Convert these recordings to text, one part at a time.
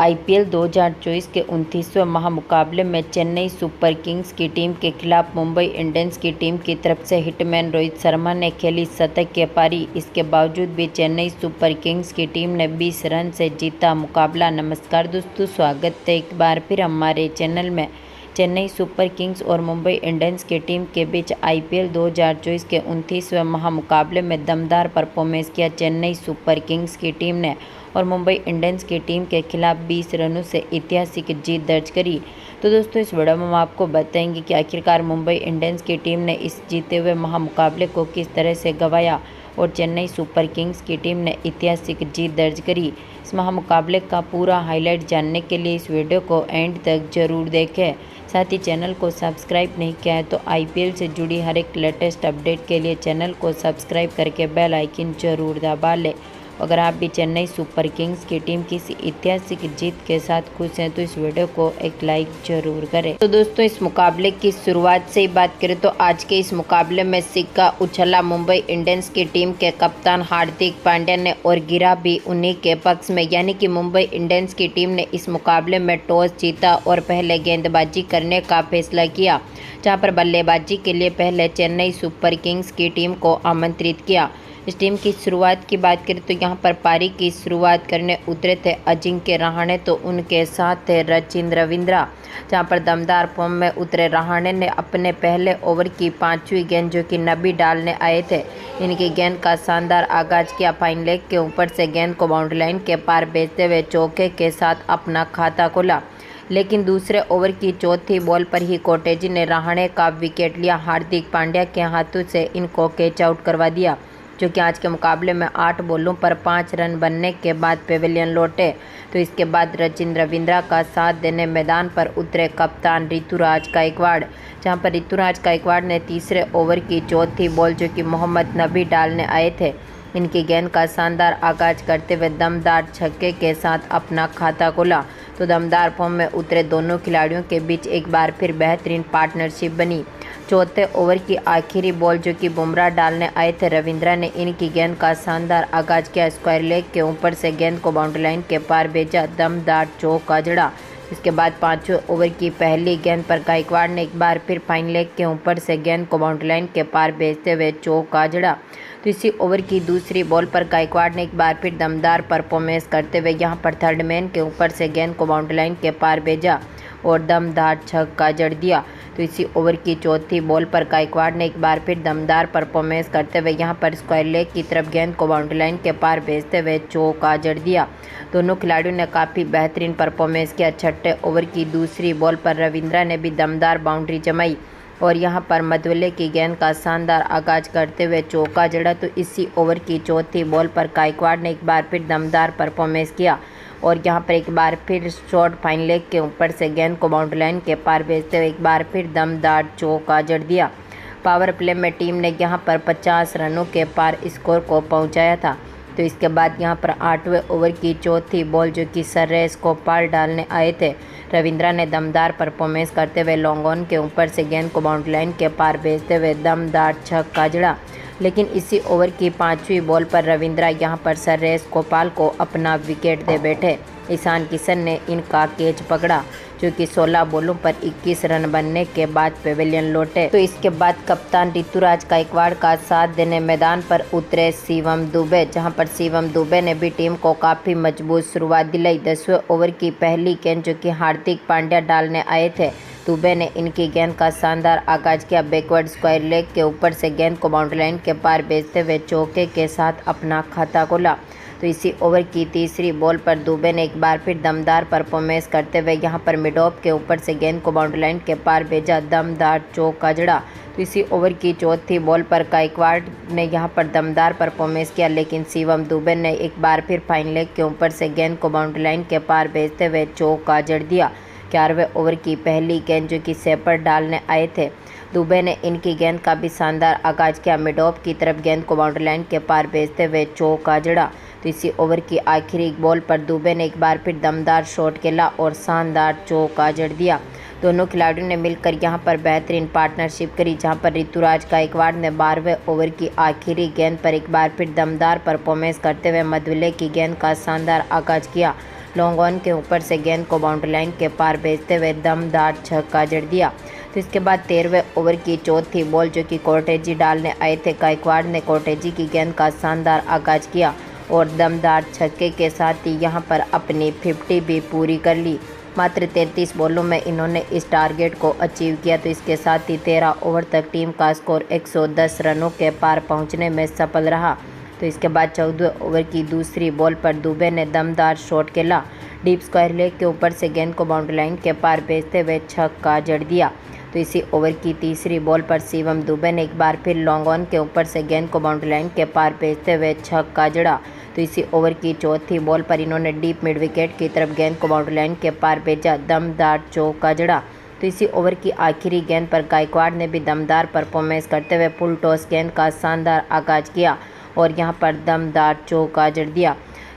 IPL 2024 के 29वें महामुकाबले में Chennai super Kings की टीम के खिलाफ मुंबई इंडियंस की टीम की तरफ से हिटमैन रोहित शर्मा ने खेली शतक की पारी। इसके बावजूद भी चेन्नई सुपर किंग्स की टीम ने 20 रन से जीता मुकाबला। नमस्कार दोस्तों, स्वागत है एक बार फिर हमारे चैनल में। चेन्नई सुपर किंग्स और मुंबई इंडियंस की टीम के बीच आईपीएल 2024 के 29वें महामुकाबले में दमदार परफॉर्मेंस किया चेन्नई सुपर किंग्स की टीम ने और मुंबई इंडियंस की टीम के खिलाफ 20 रनों से ऐतिहासिक जीत दर्ज करी। तो दोस्तों, इस वीडियो में हम आपको बताएंगे कि आखिरकार मुंबई इंडियंस की टीम ने इस जीते हुए महामुकाबले को किस तरह से गंवाया और चेन्नई सुपर किंग्स की टीम ने ऐतिहासिक जीत दर्ज करी। इस महामुकाबले का पूरा हाईलाइट जानने के लिए इस वीडियो को एंड तक जरूर देखें। साथ ही चैनल को सब्सक्राइब नहीं किया है तो आईपीएल से जुड़ी हर एक लेटेस्ट अपडेट के लिए चैनल को सब्सक्राइब करके बेल आइकन जरूर दबा लें। अगर आप भी चेन्नई सुपर किंग्स की टीम की ऐतिहासिक जीत के साथ खुश हैं तो इस वीडियो को एक लाइक जरूर करें। तो दोस्तों, इस मुकाबले की शुरुआत से ही बात करें तो आज के इस मुकाबले में सिक्का उछला मुंबई इंडियंस की टीम के कप्तान हार्दिक पांड्या ने और गिरा भी उन्हीं के पक्ष में, यानी कि मुंबई इंडियंस की टीम ने इस मुकाबले में टॉस जीता और पहले गेंदबाजी करने का फैसला किया, जहां पर बल्लेबाजी के लिए पहले चेन्नई सुपर किंग्स की टीम को आमंत्रित किया। इस टीम की शुरुआत की बात करें तो यहां पर पारी की शुरुआत करने उतरे थे अजिंक्य रहाणे, तो उनके साथ थे रचिंद्र रवींद्र। जहां पर दमदार फॉर्म में उतरे रहाणे ने अपने पहले ओवर की 5वीं गेंद जो कि नबी डालने आए थे, इनकी गेंद का शानदार आगाज किया। फाइन लेग के ऊपर से गेंद को बाउंड्री लाइन के पार भेजते हुए चौके के साथ अपना खाता खोला, लेकिन दूसरे ओवर की चौथी बॉल पर ही कोटेजी ने रहाणे का विकेट लिया। हार्दिक पांड्या के हाथों से इनको कैच आउट करवा दिया, जो कि आज के मुकाबले में 8 बॉलों पर 5 रन बनने के बाद पेविलियन लौटे। तो इसके बाद रचिंद्र रवींद्र का साथ देने मैदान पर उतरे कप्तान ऋतुराज गायकवाड़, जहां पर ऋतुराज गायकवाड़ ने तीसरे ओवर की चौथी बॉल जो कि मोहम्मद नबी डालने आए थे, इनकी गेंद का शानदार आगाज करते हुए दमदार छक्के के साथ अपना खाता खोला। तो दमदार फॉर्म में उतरे दोनों खिलाड़ियों के बीच एक बार फिर बेहतरीन पार्टनरशिप बनी। चौथे ओवर की आखिरी बॉल जो कि बुमराह डालने आए थे, रवींद्र ने इनकी गेंद का शानदार आगाज किया। स्क्वायर लेग के ऊपर से गेंद को बाउंड्री लाइन के पार भेजा, दमदार चौका जड़ा। इसके बाद 5वें ओवर की पहली गेंद पर गायकवाड़ ने एक बार फिर फाइन लेग के ऊपर से गेंद को बाउंड्री लाइन के पार भेजते हुए चौका जड़ा। तो इसी ओवर की दूसरी बॉल पर गायकवाड़ ने एक बार फिर दमदार परफॉर्मेंस करते हुए यहां पर थर्ड मैन के ऊपर से गेंद को बाउंड्री लाइन के पार भेजा और दमदार छक्का जड़ दिया। तो इसी ओवर की चौथी बॉल पर गायकवाड़ ने एक बार फिर दमदार परफॉर्मेंस करते हुए यहां पर स्क्वायर लेग की तरफ गेंद को बाउंड्री लाइन के पार भेजते हुए चौका जड़ दिया। दोनों खिलाड़ियों ने काफ़ी बेहतरीन परफॉर्मेंस किया। छठे ओवर की दूसरी बॉल पर रवींद्र ने भी दमदार बाउंड्री जमाई और यहां पर मधुले की गेंद का शानदार आगाज करते हुए चौका जड़ा। तो इसी ओवर की चौथी बॉल पर गायकवाड़ ने एक बार फिर दमदार परफॉर्मेंस किया और यहां पर एक बार फिर शॉर्ट फाइन लेग के ऊपर से गेंद को बाउंड्री लाइन के पार भेजते हुए एक बार फिर दमदार चौका जड़ दिया। पावर प्ले में टीम ने यहां पर 50 रनों के पार स्कोर को पहुंचाया था। तो इसके बाद यहां पर 8वें ओवर की चौथी बॉल जो कि सर्रेस को पार डालने आए थे, रवींद्र ने दमदार परफॉर्मेंस करते हुए लॉन्ग ऑन के ऊपर से गेंद को बाउंड्री लाइन के पार भेजते हुए दमदार छक्का जड़ा। लेकिन इसी ओवर की 5वीं बॉल पर रवींद्र यहां पर सर्रेस गोपाल को अपना विकेट दे बैठे। ईशान किशन ने इनका कैच पकड़ा, जो कि 16 बॉलों पर 21 रन बनने के बाद पेविलियन लौटे। तो इसके बाद कप्तान ऋतुराज गायकवाड़ का साथ देने मैदान पर उतरे शिवम दुबे, जहां पर शिवम दुबे ने भी टीम को काफ़ी मजबूत शुरुआत दिलाई। 10वें ओवर की पहली गेंद जो कि हार्दिक पांड्या डालने आए थे, दुबे ने इनकी गेंद का शानदार आगाज किया। बैकवर्ड स्क्वायर लेग के ऊपर से गेंद को बाउंड्री लाइन के पार भेजते हुए चौके के साथ अपना खाता खोला। तो इसी ओवर की तीसरी बॉल पर दुबे ने एक बार फिर दमदार परफॉर्मेंस करते हुए यहां पर मिड ऑफ के ऊपर से गेंद को बाउंड्री लाइन के पार भेजा, दमदार चौका जड़ा। तो इसी ओवर की चौथी बॉल पर गायकवाड़ ने यहां पर दमदार परफॉर्मेंस किया, लेकिन शिवम दुबे ने एक बार फिर फाइन लेग के ऊपर से गेंद को बाउंड्री लाइन के पार भेजते हुए चौका जड़ दिया। 11वें ओवर की पहली गेंद जो कि सेपर डालने आए थे, दुबे ने इनकी गेंद का भी शानदार आगाज किया। मिड ऑफ की तरफ गेंद को बाउंड्री लाइन के पार भेजते हुए चौका जड़ा। तो इसी ओवर की आखिरी बॉल पर दुबे ने एक बार फिर दमदार शॉट खेला और शानदार चौका जड़ दिया। दोनों खिलाड़ियों ने मिलकर यहां पर बेहतरीन पार्टनरशिप करी, जहां पर ऋतुराज गायकवाड़ ने 12वें ओवर की आखिरी गेंद पर एक बार फिर दमदार परफॉर्मेंस करते हुए मधुले की गेंद का शानदार आगाज किया। लॉन्ग ऑन के ऊपर से गेंद को बाउंड्री लाइन के पार भेजते हुए दमदार छक्का जड़ दिया। तो इसके बाद 13वें ओवर की चौथी बॉल जो कि कोर्टेजी डालने आए थे, गायकवाड़ ने कोर्टेजी की गेंद का शानदार आगाज किया और दमदार छक्के के साथ ही यहां पर अपनी 50 भी पूरी कर ली। मात्र 33 बॉलों में इन्होंने इस टारगेट को अचीव किया। तो इसके साथ ही 13 ओवर तक टीम का स्कोर 110 रनों के पार पहुंचने में सफल रहा। तो इसके बाद 14वें ओवर की दूसरी बॉल पर दुबे ने दमदार शॉट खेला। डीप स्क्वायर लेग के ऊपर से गेंद को बाउंड्री लाइन के पार भेजते हुए छक्का जड़ दिया। तो इसी ओवर की तीसरी बॉल पर शिवम दुबे ने एक बार फिर लॉन्ग ऑन के ऊपर से गेंद को बाउंड्री लाइन के पार भेजते हुए छक्का जड़ा। तो इसी ओवर की चौथी बॉल पर इन्होंने डीप मिड विकेट की तरफ गेंद को बाउंड्री लाइन के पार भेजा, दमदार चौका जड़ा। तो इसी ओवर की आखिरी गेंद पर गायकवाड़ ने भी दमदार परफॉर्मेंस करते हुए फुल टॉस गेंद का शानदार आगाज किया और यहां पर दमदार चौका जड़ दिया।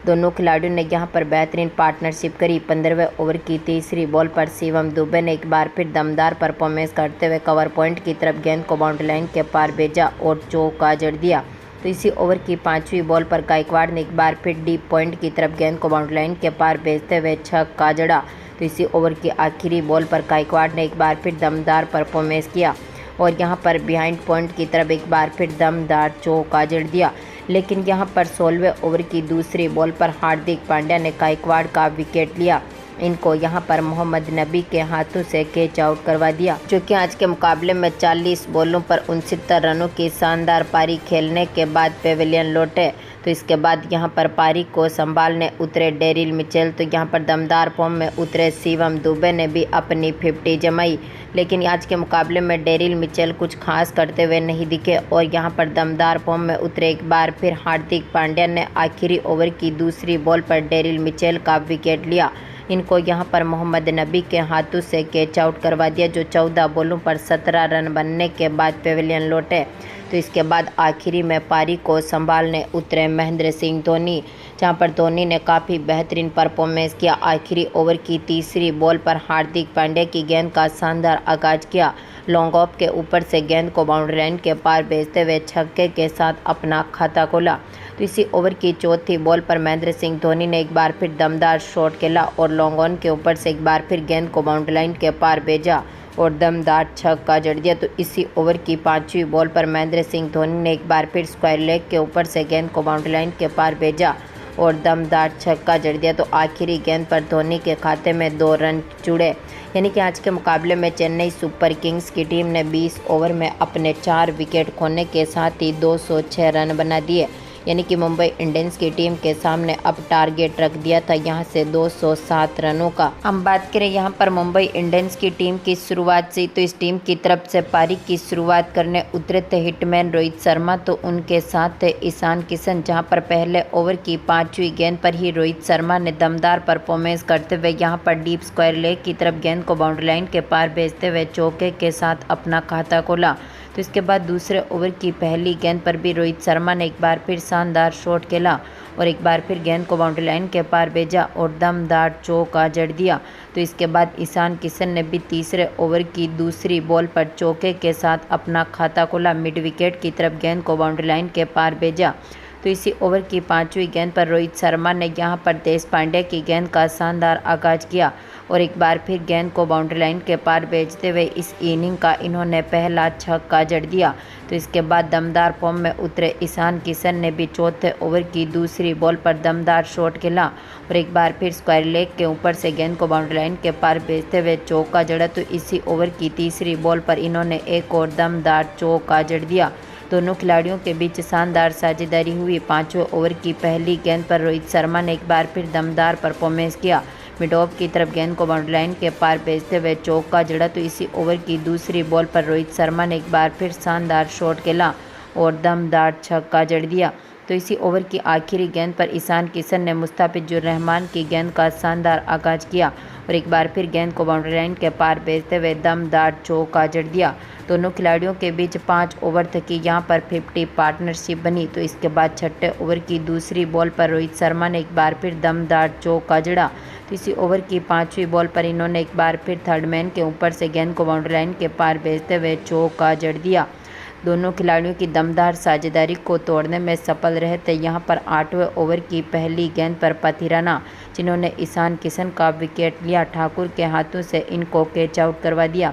दोनों खिलाड़ियों ने यहां पर बेहतरीन पार्टनरशिप करी। 15वें ओवर की तीसरी बॉल पर शिवम दुबे ने एक बार फिर दमदार परफॉर्मेंस करते हुए कवर पॉइंट की तरफ गेंद को बाउंड्री लाइन के पार भेजा और चौका जड़ दिया। तो इसी ओवर की 5वीं बॉल पर गायकवाड़ ने एक बार फिर डीप पॉइंट की तरफ गेंद को बाउंड्री लाइन के पार भेजते हुए छक्का जड़ा। तो इसी ओवर की आखिरी बॉल पर गायकवाड़ ने एक बार फिर दमदार परफॉर्मेंस किया और यहां पर बिहाइंड पॉइंट की तरफ एक बार फिर दमदार चौका जड़ दिया। लेकिन यहां पर 16वें ओवर की दूसरी बॉल पर हार्दिक पांड्या ने गायकवाड़ का विकेट लिया। इनको यहां पर मोहम्मद नबी के हाथों से कैच आउट करवा दिया, जो कि आज के मुकाबले में 40 बॉलों पर 69 रनों की शानदार पारी खेलने के बाद पेविलियन लौटे। तो इसके बाद यहां पर पारी को संभालने उतरे डेरिल मिचेल। तो यहां पर दमदार फॉर्म में उतरे शिवम दुबे ने भी अपनी 50 जमाई। लेकिन आज के मुकाबले में डेरिल मिचेल कुछ खास करते हुए नहीं दिखे और यहां पर दमदार फॉर्म में उतरे एक बार फिर हार्दिक पांड्या ने आखिरी ओवर की दूसरी बॉल पर डेरिल मिचेल का विकेट लिया। इनको यहां पर मोहम्मद नबी के हाथों से कैच आउट करवा दिया, जो 14 बॉलों पर 17 रन बनने के बाद पेविलियन लौटे। तो इसके बाद आखिरी में पारी को संभालने उतरे महेंद्र सिंह धोनी, जहां पर धोनी ने काफ़ी बेहतरीन परफॉर्मेंस किया। आखिरी ओवर की तीसरी बॉल पर हार्दिक पांड्या की गेंद का शानदार आगाज किया। लॉन्ग ऑफ के ऊपर से गेंद को बाउंड्री लाइन के पार भेजते हुए छक्के के साथ अपना खाता खोला। तो इसी ओवर की चौथी बॉल पर महेंद्र सिंह धोनी ने एक बार फिर दमदार शॉट खेला और लॉन्ग ऑन के ऊपर से एक बार फिर गेंद को बाउंड्री लाइन के पार भेजा और दमदार छक्का जड़ दिया। तो इसी ओवर की 5वीं बॉल पर महेंद्र सिंह धोनी ने एक बार फिर स्क्वायर लेग के ऊपर से गेंद को बाउंड्री लाइन के पार भेजा और दमदार छक्का जड़ दिया। तो आखिरी गेंद पर धोनी के खाते में 2 रन जुड़े। यानी कि आज के मुकाबले में चेन्नई सुपर किंग्स की टीम ने 20 ओवर में अपने 4 विकेट खोने के साथ ही 206 रन बना दिए। यानी कि मुंबई इंडियंस की टीम के सामने अब टारगेट रख दिया था यहां से 207 रनों का। हम बात करें यहां पर मुंबई इंडियंस की टीम की शुरुआत से, तो इस टीम की तरफ से पारी की शुरुआत करने उतरे थे हिटमैन रोहित शर्मा। तो उनके साथ थे ईशान किशन, जहां पर पहले ओवर की 5वीं गेंद पर ही रोहित शर्मा ने दमदार परफॉर्मेंस करते हुए यहां पर डीप स्क्वायर लेग की तरफ गेंद को बाउंड्री लाइन के पार भेजते हुए चौके के साथ अपना खाता खोला। तो इसके बाद दूसरे ओवर की पहली गेंद पर भी रोहित शर्मा ने एक बार फिर शानदार शॉट खेला और एक बार फिर गेंद को बाउंड्री लाइन के पार भेजा और दमदार चौका जड़ दिया। तो इसके बाद ईशान किशन ने भी तीसरे ओवर की दूसरी बॉल पर चौके के साथ अपना खाता खोला। मिड विकेट की तरफ गेंद को बाउंड्री लाइन के पार भेजा। तो इसी ओवर की 5वीं गेंद पर रोहित शर्मा ने यहां पर देशपांडे की गेंद का शानदार आगाज किया और एक बार फिर गेंद को बाउंड्री लाइन के पार भेजते हुए इस इनिंग का इन्होंने पहला छक्का जड़ दिया। तो इसके बाद दमदार फॉर्म में उतरे ईशान किशन ने भी चौथे ओवर की दूसरी बॉल पर दमदार शॉट खेला और एक बार फिर स्क्वायर लेग के ऊपर से गेंद को बाउंड्री लाइन के पार भेजते हुए चौका जड़ा। तो इसी ओवर की तीसरी बॉल पर इन्होंने एक और दमदार चौका जड़ दिया। दोनों खिलाड़ियों के बीच शानदार साझेदारी हुई। 5वें ओवर की पहली गेंद पर रोहित शर्मा ने एक बार फिर दमदार परफॉर्मेंस किया। मिड ऑफ की तरफ गेंद को बाउंड्री लाइन के पार भेजते हुए चौका जड़ा। तो इसी ओवर की दूसरी बॉल पर रोहित शर्मा ने एक बार फिर शानदार शॉट खेला और दमदार छक्का जड़ दिया। तो इसी ओवर की आखिरी गेंद पर ईशान किशन ने मुस्तफिजुर रहमान की गेंद का शानदार आगाज किया और एक बार फिर गेंद को बाउंड्री लाइन के पार भेजते हुए दमदार चौका जड़ दिया। दोनों खिलाड़ियों के बीच 5 ओवर तक की यहां पर 50 पार्टनरशिप बनी। तो इसके बाद छठे ओवर की दूसरी बॉल पर रोहित शर्मा ने एक बार फिर दमदार चौका जड़ा। तो इसी ओवर की 5वीं बॉल पर इन्होंने एक बार फिर थर्ड मैन के ऊपर से गेंद को बाउंड्री लाइन के पार भेजते हुए चौका जड़ दिया। दोनों खिलाड़ियों की दमदार साझेदारी को तोड़ने में सफल रहे थे। यहां पर 8वें ओवर की पहली गेंद पर पथिराना, जिन्होंने ईशान किशन का विकेट लिया, ठाकुर के हाथों से इनको कैच आउट करवा दिया,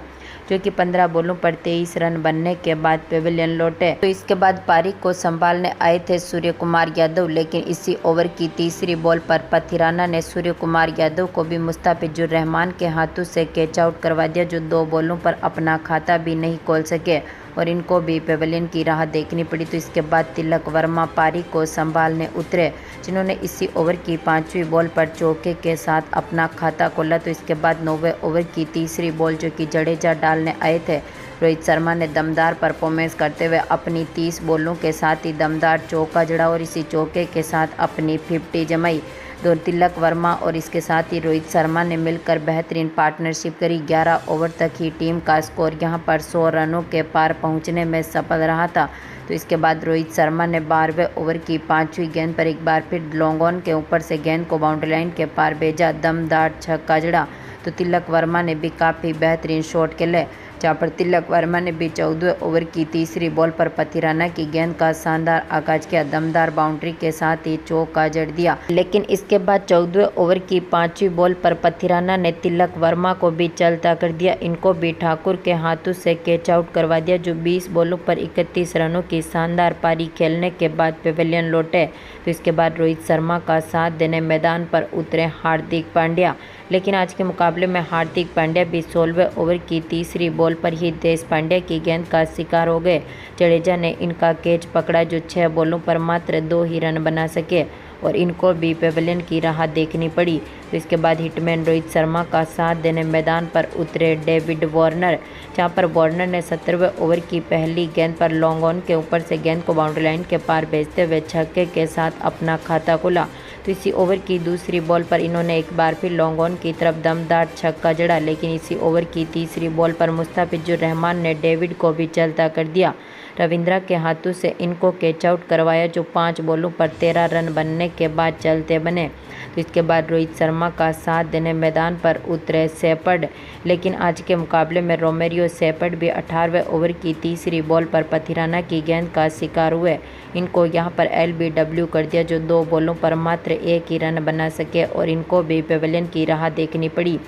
जो कि 15 बॉलों पर 23 रन बनने के बाद पेविलियन लौटे। तो इसके बाद पारी को संभालने आए थे सूर्य कुमार यादव, लेकिन इसी ओवर की तीसरी बॉल पर पथिराना ने सूर्य कुमार यादव को भी मुस्तफिजुर रहमान के हाथों से कैच आउट करवा दिया, जो 2 बॉलों पर अपना खाता भी नहीं खोल सके और इनको भी पेविलियन की राह देखनी पड़ी। तो इसके बाद तिलक वर्मा पारी को संभालने उतरे, जिन्होंने इसी ओवर की 5वीं बॉल पर चौके के साथ अपना खाता खोला। तो इसके बाद 9वें ओवर की तीसरी बॉल, जो कि जडेजा डालने आए थे, रोहित शर्मा ने दमदार परफॉर्मेंस करते हुए अपनी 30 बॉलों के साथ ही दमदार चौका जड़ा और इसी चौके के साथ अपनी 50 जमाई। तो तिलक वर्मा और इसके साथ ही रोहित शर्मा ने मिलकर बेहतरीन पार्टनरशिप करी। 11 ओवर तक ही टीम का स्कोर यहां पर 100 रनों के पार पहुंचने में सफल रहा था। तो इसके बाद रोहित शर्मा ने 12वें ओवर की 5वीं गेंद पर एक बार फिर लॉन्ग ऑन के ऊपर से गेंद को बाउंड्री लाइन के पार भेजा, दमदार छक्का जड़ा। तो तिलक वर्मा ने भी काफ़ी बेहतरीन शॉट खेले, जहाँ पर तिलक वर्मा ने भी 14वें ओवर की तीसरी बॉल पर पथिराना की गेंद का शानदार आगाज किया, दमदार बाउंड्री के साथ ही चौका जड़ दिया। लेकिन इसके बाद 14वें ओवर की 5वीं बॉल पर पथिराना ने तिलक वर्मा को भी चलता कर दिया, इनको भी ठाकुर के हाथों से कैच आउट करवा दिया, जो 20 बॉलों पर 31 रनों की शानदार पारी खेलने के बाद पेविलियन लौटे। तो इसके बाद रोहित शर्मा का साथ देने मैदान पर उतरे हार्दिक पांड्या, लेकिन आज के मुकाबले में हार्दिक पांड्या भी 16वें ओवर की तीसरी बॉल पर ही देश पांड्या की गेंद का शिकार हो गए। जडेजा ने इनका कैच पकड़ा, जो 6 बॉलों पर मात्र 2 ही रन बना सके और इनको भी पेविलियन की राह देखनी पड़ी। तो इसके बाद हिटमैन रोहित शर्मा का साथ देने मैदान पर उतरे डेविड वार्नर, जहां पर वार्नर ने 17वें ओवर की पहली गेंद पर लॉन्ग ऑन के ऊपर से गेंद को बाउंड्री लाइन के पार भेजते हुए छक्के के साथ अपना खाता खोला। तो इसी ओवर की दूसरी बॉल पर इन्होंने एक बार फिर लॉन्ग ऑन की तरफ दमदार छक्का जड़ा, लेकिन इसी ओवर की तीसरी बॉल पर मुस्तफिजुर रहमान ने डेविड को भी चलता कर दिया। रविंद्रा के हाथों से इनको कैच आउट करवाया, जो 5 बॉलों पर 13 रन बनने के बाद चलते बने। तो इसके बाद रोहित शर्मा का साथ देने मैदान पर उतरे शेपर्ड, लेकिन आज के मुकाबले में रोमेरियो शेपर्ड भी 18वें ओवर की तीसरी बॉल पर पथिराना की गेंद का शिकार हुए, इनको यहां पर LBW कर दिया, जो 2 बॉलों पर मात्र 1 ही रन बना सके और इनको भी पेविलियन की राह देखनी पड़ी।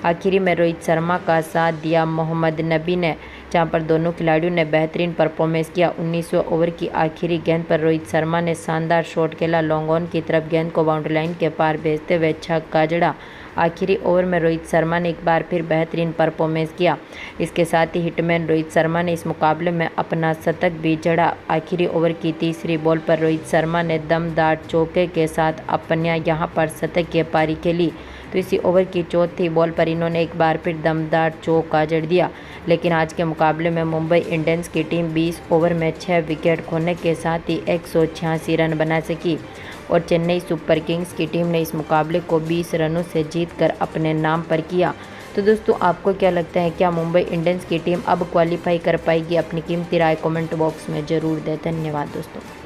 आखिरी में रोहित शर्मा का साथ दिया मोहम्मद नबी ने, जहां पर दोनों खिलाड़ियों ने बेहतरीन परफॉर्मेंस किया। 19वें ओवर की आखिरी गेंद पर रोहित शर्मा ने शानदार शॉट खेला, लॉन्ग ऑन की तरफ गेंद को बाउंड्री लाइन के पार भेजते हुए छक्का जड़ा। आखिरी ओवर में रोहित शर्मा ने एक बार फिर बेहतरीन परफॉर्मेंस किया। इसके साथ ही हिटमैन रोहित शर्मा ने इस मुकाबले में अपना शतक भी जड़ा। आखिरी ओवर की तीसरी बॉल पर रोहित शर्मा ने दमदार चौके के साथ अपना यहां पर शतक की पारी खेली। तो इसी ओवर की चौथी बॉल पर इन्होंने एक बार फिर दमदार चौका जड़ दिया। लेकिन आज के मुकाबले में मुंबई इंडियंस की टीम 20 ओवर में 6 विकेट खोने के साथ ही 186 रन बना सकी और चेन्नई सुपर किंग्स की टीम ने इस मुकाबले को 20 रनों से जीतकर अपने नाम पर किया। तो दोस्तों, आपको क्या लगता है, क्या मुंबई इंडियंस की टीम अब क्वालिफाई कर पाएगी? अपनी कीमती राय कमेंट बॉक्स में ज़रूर दें। धन्यवाद दोस्तों।